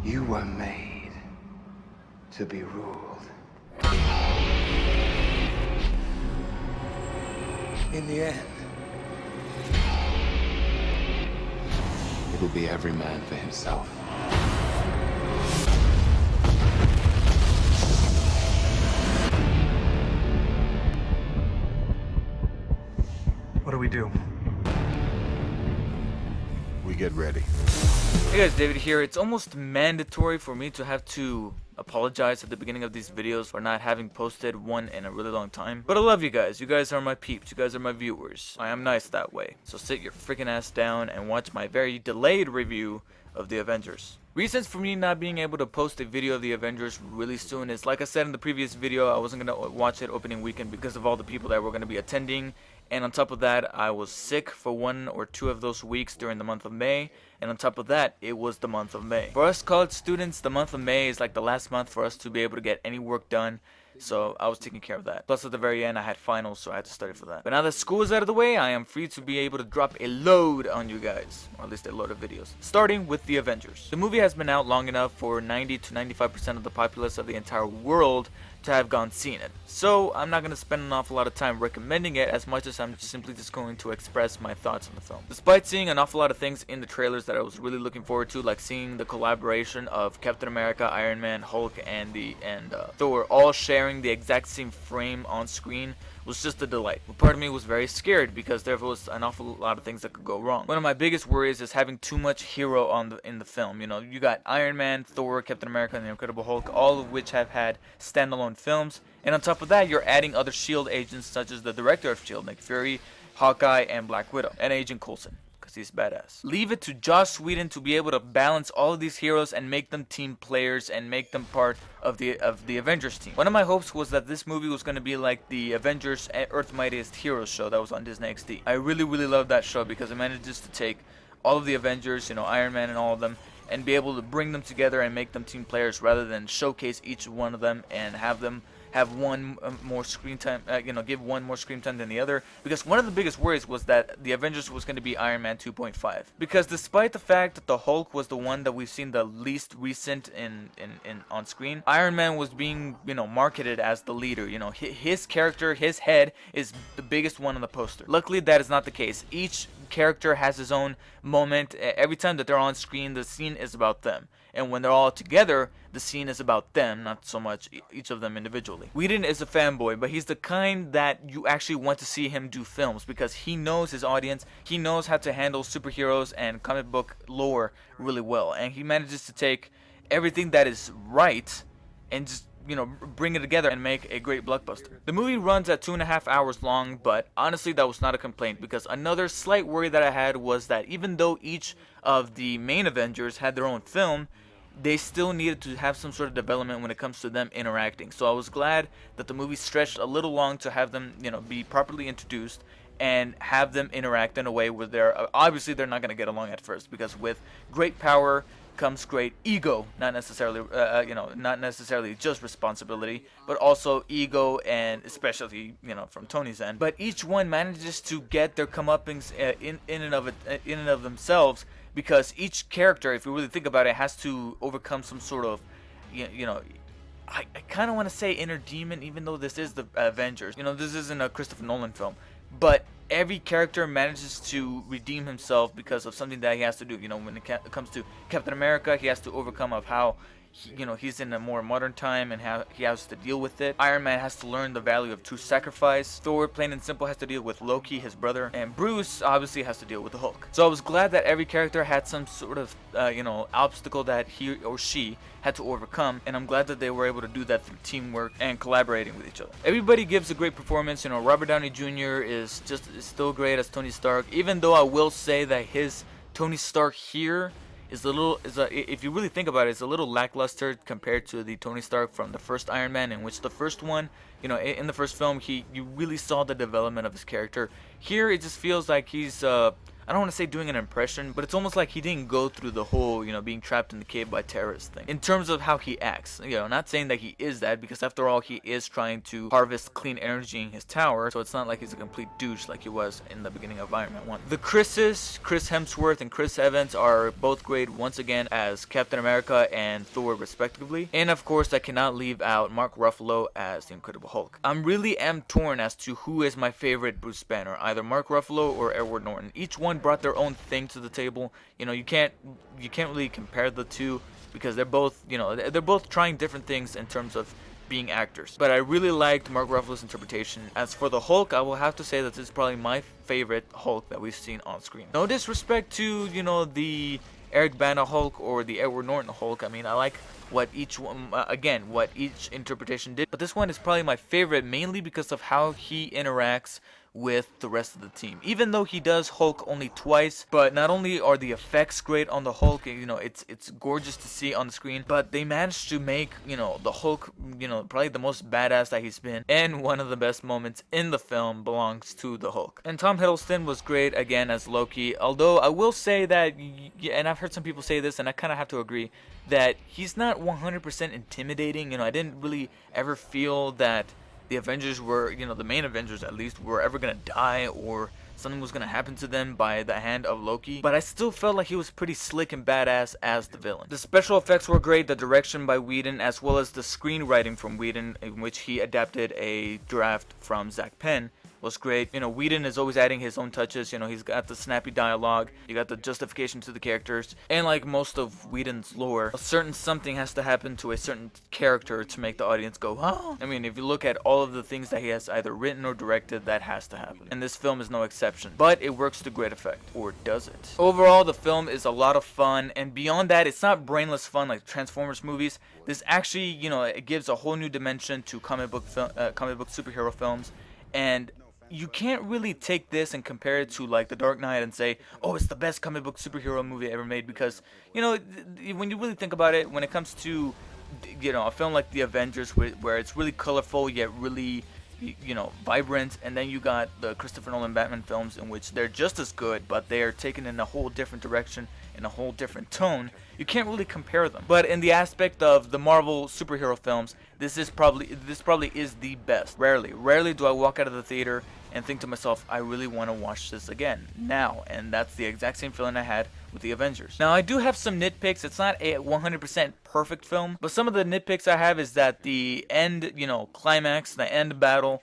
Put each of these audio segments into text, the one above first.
You were made to be ruled. In the end, it'll be every man for himself. What do we do? We get ready. Hey guys, David here. It's almost mandatory for me to have to apologize at the beginning of these videos for not having posted one in a really long time. But I love you guys. You guys are my peeps. You guys are my viewers. I am nice that way. So sit your freaking ass down and watch my very delayed review of the Avengers. Reasons for me not being able to post a video of the Avengers really soon is, like I said in the previous video, I wasn't going to watch it opening weekend because of all the people that were going to be attending. And on top of that, I was sick for 1 or 2 of those weeks during the month of May. And on top of that, it was the month of May. For us college students, the month of May is like the last month for us to be able to get any work done. So I was taking care of that. Plus at the very end I had finals, so I had to study for that. But now that school is out of the way, I am free to be able to drop a load on you guys. Or at least a load of videos. Starting with the Avengers. The movie has been out long enough for 90 to 95% of the populace of the entire world to have gone seen it. So I'm not going to spend an awful lot of time recommending it as much as I'm simply just going to express my thoughts on the film. Despite seeing an awful lot of things in the trailers that I was really looking forward to, like seeing the collaboration of Captain America, Iron Man, Hulk, and Thor all sharing the exact same frame on screen was just a delight. But part of me was very scared because there was an awful lot of things that could go wrong. One of my biggest worries is having too much hero in the film. You know, you got Iron Man, Thor, Captain America, and the Incredible Hulk, all of which have had standalone films. And on top of that, you're adding other S.H.I.E.L.D. agents such as the director of S.H.I.E.L.D., Nick Fury, Hawkeye, and Black Widow, and Agent Coulson. He's badass. Leave it to Joss Whedon to be able to balance all of these heroes and make them team players and make them part of the Avengers team. One of my hopes was that this movie was going to be like the Avengers Earth's Mightiest Heroes show that was on Disney XD. I really loved that show because it manages to take all of the Avengers, you know, Iron Man and all of them, and be able to bring them together and make them team players rather than showcase each one of them and have them have one more screen time, give one more screen time than the other. Because one of the biggest worries was that the Avengers was going to be Iron Man 2.5. Because despite the fact that the Hulk was the one that we've seen the least recent in on screen, Iron Man was being, marketed as the leader. You know, his character, his head is the biggest one on the poster. Luckily, that is not the case. Each character has his own moment. Every time that they're on screen, the scene is about them. And when they're all together, the scene is about them, not so much each of them individually. Whedon is a fanboy, but he's the kind that you actually want to see him do films because he knows his audience, he knows how to handle superheroes and comic book lore really well. And he manages to take everything that is right and just, bring it together and make a great blockbuster. The movie runs at 2.5 hours long, but honestly that was not a complaint because another slight worry that I had was that even though each of the main Avengers had their own film, they still needed to have some sort of development when it comes to them interacting. So I was glad that the movie stretched a little long to have them, be properly introduced and have them interact in a way where obviously they're not going to get along at first because with great power comes great ego, not necessarily just responsibility, but also ego and especially, from Tony's end. But each one manages to get their comeuppance in and of themselves. Because each character, if you really think about it, has to overcome some sort of, I kind of want to say inner demon, even though this is the Avengers. This isn't a Christopher Nolan film. But every character manages to redeem himself because of something that he has to do. When it comes to Captain America, he has to overcome of how he's in a more modern time and how he has to deal with it. Iron Man has to learn the value of true sacrifice. Thor, plain and simple, has to deal with Loki, his brother. And Bruce obviously has to deal with the Hulk. So I was glad that every character had some sort of, obstacle that he or she had to overcome. And I'm glad that they were able to do that through teamwork and collaborating with each other. Everybody gives a great performance. Robert Downey Jr. is still great as Tony Stark. Even though I will say that his Tony Stark here if you really think about it, it's a little lackluster compared to the Tony Stark from the first Iron Man, in which the first one, in the first film, you really saw the development of his character. Here, it just feels like he's I don't want to say doing an impression, but it's almost like he didn't go through the whole, being trapped in the cave by terrorists thing. In terms of how he acts, not saying that he is that, because after all, he is trying to harvest clean energy in his tower, so it's not like he's a complete douche like he was in the beginning of Iron Man 1. The Chris's, Chris Hemsworth and Chris Evans, are both great once again as Captain America and Thor respectively. And of course, I cannot leave out Mark Ruffalo as the Incredible Hulk. I really am torn as to who is my favorite Bruce Banner, either Mark Ruffalo or Edward Norton. Each one brought their own thing to the table. You can't really compare the two because they're both, they're both trying different things in terms of being actors. But I really liked Mark Ruffalo's interpretation. As for the Hulk, I will have to say that this is probably my favorite Hulk that we've seen on screen. No disrespect to, the Eric Bana Hulk or the Edward Norton Hulk. I mean, I like what each one, what each interpretation did. But this one is probably my favorite, mainly because of how he interacts with the rest of the team. Even though he does Hulk only twice, but not only are the effects great on the Hulk, it's gorgeous to see on the screen, but they managed to make, the Hulk, probably the most badass that he's been, and one of the best moments in the film belongs to the Hulk. And Tom Hiddleston was great again as Loki, although I will say that, and I've heard some people say this, and I kind of have to agree, that he's not 100% intimidating. I didn't really ever feel that the Avengers were, the main Avengers at least, were ever gonna die or something was gonna happen to them by the hand of Loki. But I still felt like he was pretty slick and badass as the villain. The special effects were great, the direction by Whedon, as well as the screenwriting from Whedon, in which he adapted a draft from Zach Penn, was great. Whedon is always adding his own touches. He's got the snappy dialogue, you got the justification to the characters, and like most of Whedon's lore, a certain something has to happen to a certain character to make the audience go, oh. I mean, if you look at all of the things that he has either written or directed, that has to happen. And this film is no exception. But it works to great effect. Or does it? Overall, the film is a lot of fun, and beyond that, it's not brainless fun like Transformers movies. This actually, it gives a whole new dimension to comic book superhero films, and you can't really take this and compare it to like The Dark Knight and say, oh, it's the best comic book superhero movie ever made, because when you really think about it, when it comes to a film like The Avengers, where it's really colorful yet really vibrant, and then you got the Christopher Nolan Batman films, in which they're just as good, but they are taken in a whole different direction, in a whole different tone. You can't really compare them. But in the aspect of the Marvel superhero films, this probably is the best. Rarely do I walk out of the theater and think to myself, I really want to watch this again now. And that's the exact same feeling I had with the Avengers. Now, I do have some nitpicks. It's not a 100% perfect film, but some of the nitpicks I have is that the end, climax, the end battle,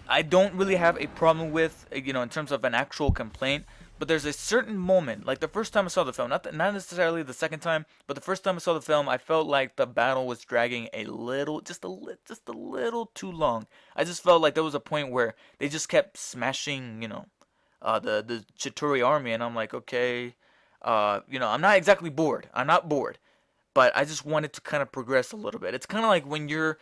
I don't really have a problem with, in terms of an actual complaint. But there's a certain moment, like the first time I saw the film, not necessarily the second time, but the first time I saw the film, I felt like the battle was dragging just a little too long. I just felt like there was a point where they just kept smashing, the Chitauri army, and I'm like, okay, I'm not exactly bored. I'm not bored, but I just wanted to kind of progress a little bit. It's kind of like when you're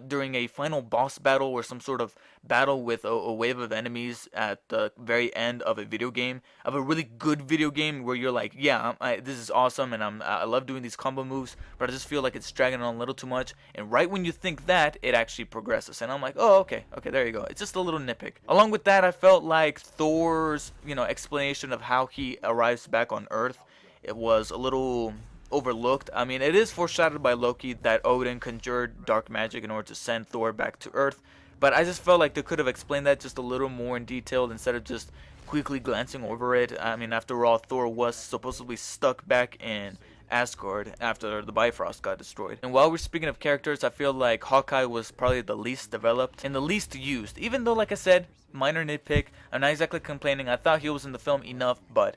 during a final boss battle or some sort of battle with a wave of enemies at the very end of a video game, of a really good video game, where you're like, yeah, this is awesome, and I love doing these combo moves, but I just feel like it's dragging on a little too much. And right when you think that, it actually progresses, and I'm like, oh, okay, there you go. It's just a little nitpick. Along with that, I felt like Thor's explanation of how he arrives back on Earth, it was a little overlooked. I mean, it is foreshadowed by Loki that Odin conjured dark magic in order to send Thor back to Earth, but I just felt like they could have explained that just a little more in detail instead of just quickly glancing over it. I mean, after all, Thor was supposedly stuck back in Asgard after the Bifrost got destroyed. And while we're speaking of characters, I feel like Hawkeye was probably the least developed and the least used, even though, like I said, minor nitpick. I'm not exactly complaining. I thought he was in the film enough, but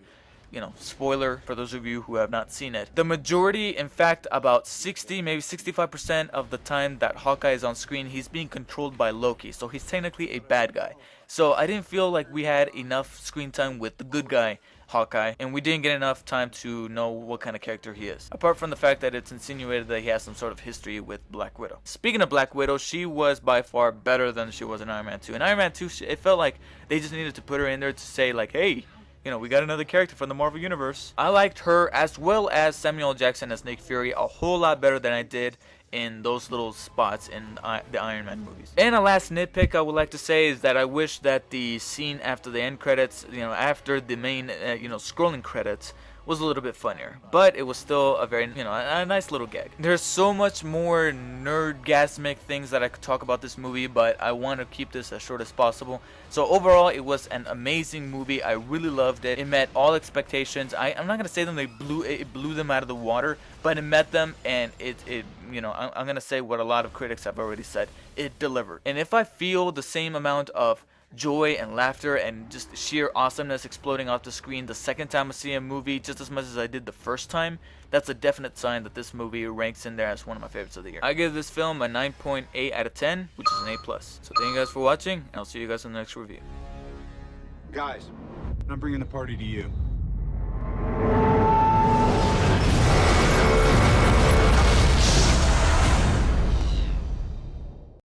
spoiler for those of you who have not seen it. The majority, in fact, about 60, maybe 65% of the time that Hawkeye is on screen, he's being controlled by Loki. So he's technically a bad guy. So I didn't feel like we had enough screen time with the good guy, Hawkeye, and we didn't get enough time to know what kind of character he is. Apart from the fact that it's insinuated that he has some sort of history with Black Widow. Speaking of Black Widow, she was by far better than she was in Iron Man 2. In Iron Man 2, it felt like they just needed to put her in there to say like, hey, we got another character from the Marvel Universe. I liked her as well as Samuel L. Jackson as Nick Fury a whole lot better than I did in those little spots in the Iron Man movies. And a last nitpick I would like to say is that I wish that the scene after the end credits, after the main, scrolling credits, was a little bit funnier, but it was still a very, a nice little gag. There's so much more nerdgasmic things that I could talk about this movie, but I want to keep this as short as possible. So overall, it was an amazing movie. I really loved it. It met all expectations. I'm not gonna say them it blew them out of the water, but it met them, and I'm gonna say what a lot of critics have already said. It delivered. And if I feel the same amount of joy and laughter and just sheer awesomeness exploding off the screen the second time I see a movie just as much as I did the first time, that's a definite sign that this movie ranks in there as one of my favorites of the year. I give this film a 9.8 out of 10, which is an A+. So thank you guys for watching, and I'll see you guys in the next review. Guys, I'm bringing the party to you.